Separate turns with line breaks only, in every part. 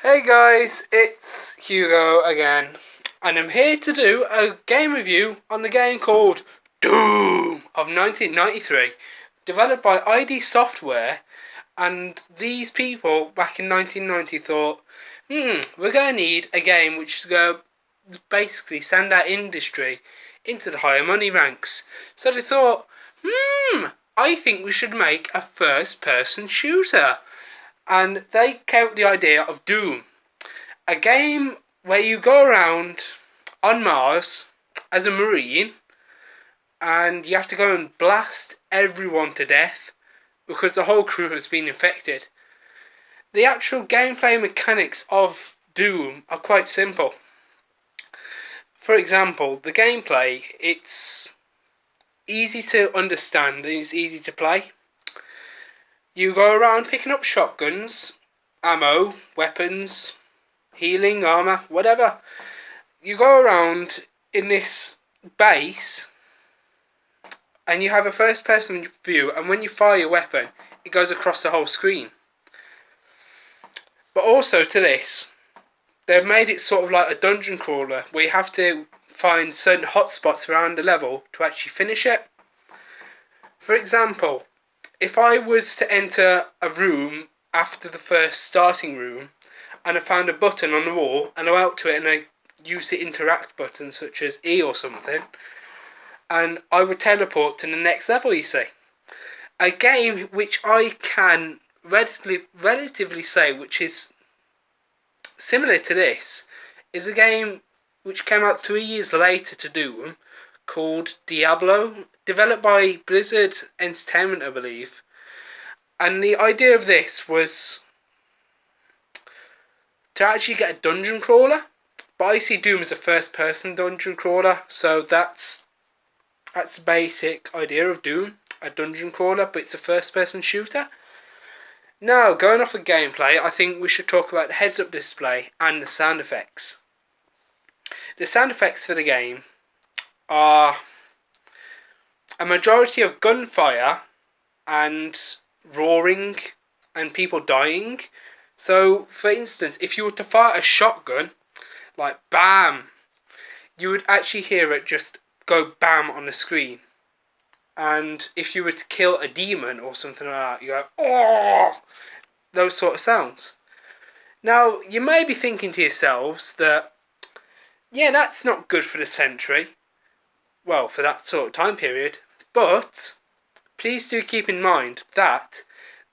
Hey guys, it's Hugo again, and I'm here to do a game review on the game called Doom of 1993, developed by ID Software, and these people back in 1990 thought, we're going to need a game which is going to basically send our industry into the higher money ranks. So they thought, I think we should make a first-person shooter. And they came up with the idea of Doom, a game where you go around on Mars as a marine and you have to go and blast everyone to death because the whole crew has been infected. The actual gameplay mechanics of Doom are quite simple. For example, the gameplay, it's easy to understand and it's easy to play. You go around picking up shotguns, ammo, weapons, healing, armour, whatever. You go around in this base and you have a first person view, and when you fire your weapon it goes across the whole screen. But also to this, they've made it sort of like a dungeon crawler where you have to find certain hotspots around the level to actually finish it. For example, if I was to enter a room after the first starting room and I found a button on the wall and I went out to it and I used the interact button such as E or something, and I would teleport to the next level, you see. A game which I can relatively say which is similar to this is a game which came out 3 years later to Doom called Diablo, developed by Blizzard Entertainment, I believe. And the idea of this was to actually get a dungeon crawler, but I see Doom as a first person dungeon crawler, so that's the basic idea of Doom, a dungeon crawler, but it's a first person shooter. Now, going off of gameplay, I think we should talk about the heads up display and the sound effects. The sound effects for the game are a majority of gunfire and roaring and people dying. So, for instance, if you were to fire a shotgun, like BAM, you would actually hear it just go BAM on the screen. And if you were to kill a demon or something like that, you go, oh, those sort of sounds. Now, you may be thinking to yourselves that, yeah, that's not good for the Sentry. Well, for that sort of time period. But please do keep in mind that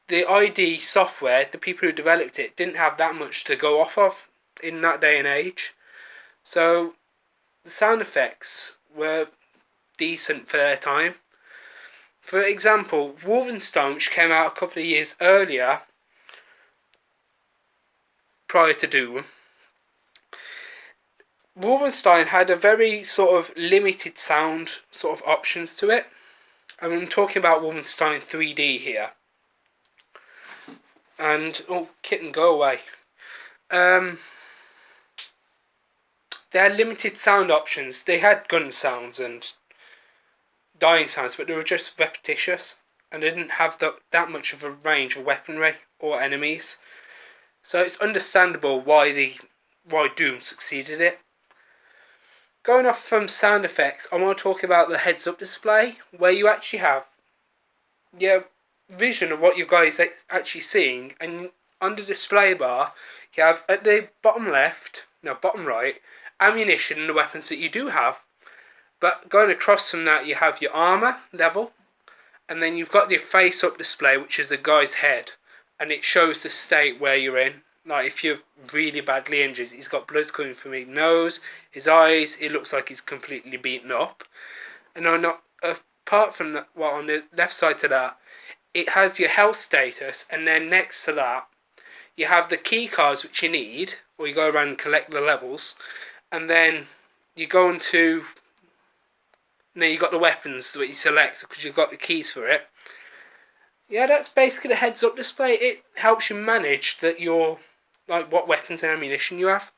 the ID software, the people who developed it, didn't have that much to go off of in that day and age. So the sound effects were decent for their time. For example, Wolfenstein, which came out a couple of years earlier, prior to Doom, Wolfenstein had a very sort of limited sound sort of options to it. And I'm talking about Wolfenstein 3D here. And, oh, kitten, go away. They had limited sound options. They had gun sounds and dying sounds, but they were just repetitious. And they didn't have that much of a range of weaponry or enemies. So it's understandable why Doom succeeded it. Going off from sound effects, I want to talk about the heads-up display, where you actually have your vision of what you guys are actually seeing, and on the display bar, you have at the bottom right, ammunition and the weapons that you do have. But going across from that, you have your armour level, and then you've got the face-up display, which is the guy's head, and it shows the state where you're in. Like, if you're really badly injured, he's got blood coming from his nose, his eyes, it looks like he's completely beaten up. And apart from that, on the left side to that, it has your health status, and then next to that, you have the key cards which you need, or you go around and collect the levels, and then you go into, you got the weapons that you select because you've got the keys for it. Yeah, that's basically the heads-up display. It helps you manage what weapons and ammunition you have.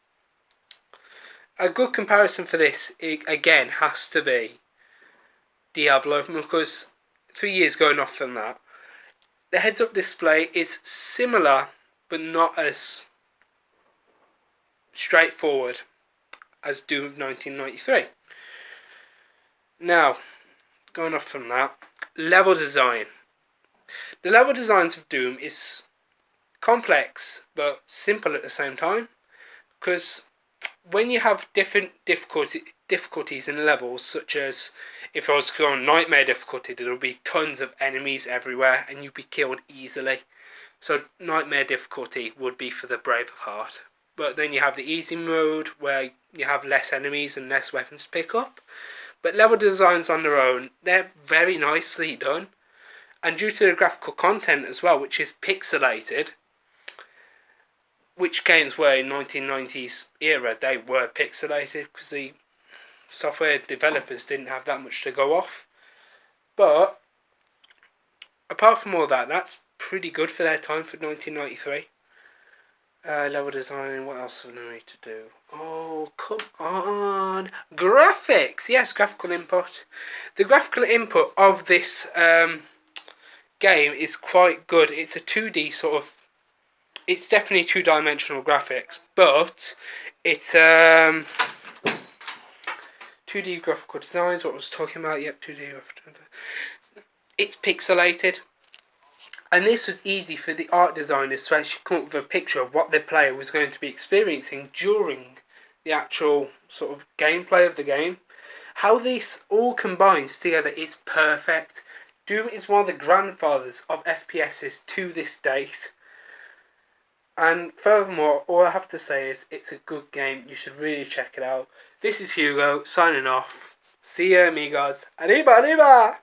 A good comparison for this, again, has to be Diablo, because 3 years going off from that, the heads-up display is similar, but not as straightforward as Doom of 1993. Now, going off from that, level design. The level designs of Doom is complex but simple at the same time, because when you have different difficulties in levels, such as if I was to go on Nightmare difficulty, there will be tons of enemies everywhere and you'd be killed easily. So Nightmare difficulty would be for the brave of heart. But then you have the easy mode where you have less enemies and less weapons to pick up. But level designs on their own, they're very nicely done. And due to the graphical content as well, which is pixelated, which games were in 1990s era, they were pixelated because the software developers didn't have that much to go off. But apart from all that, that's pretty good for their time for 1993. Level design, what else do we need to do? Oh, come on! Graphics! Yes, graphical input. The graphical input of this game is quite good. It's a 2D sort of... It's definitely two-dimensional graphics, but it's 2D graphical designs, what I was talking about. Yep, 2D graphical. It's pixelated. And this was easy for the art designers to actually come up with a picture of what the player was going to be experiencing during the actual sort of gameplay of the game. How this all combines together is perfect. Doom is one of the grandfathers of FPSs to this date. And furthermore, all I have to say is it's a good game. You should really check it out. This is Hugo signing off. See you, amigos. Arriba, arriba!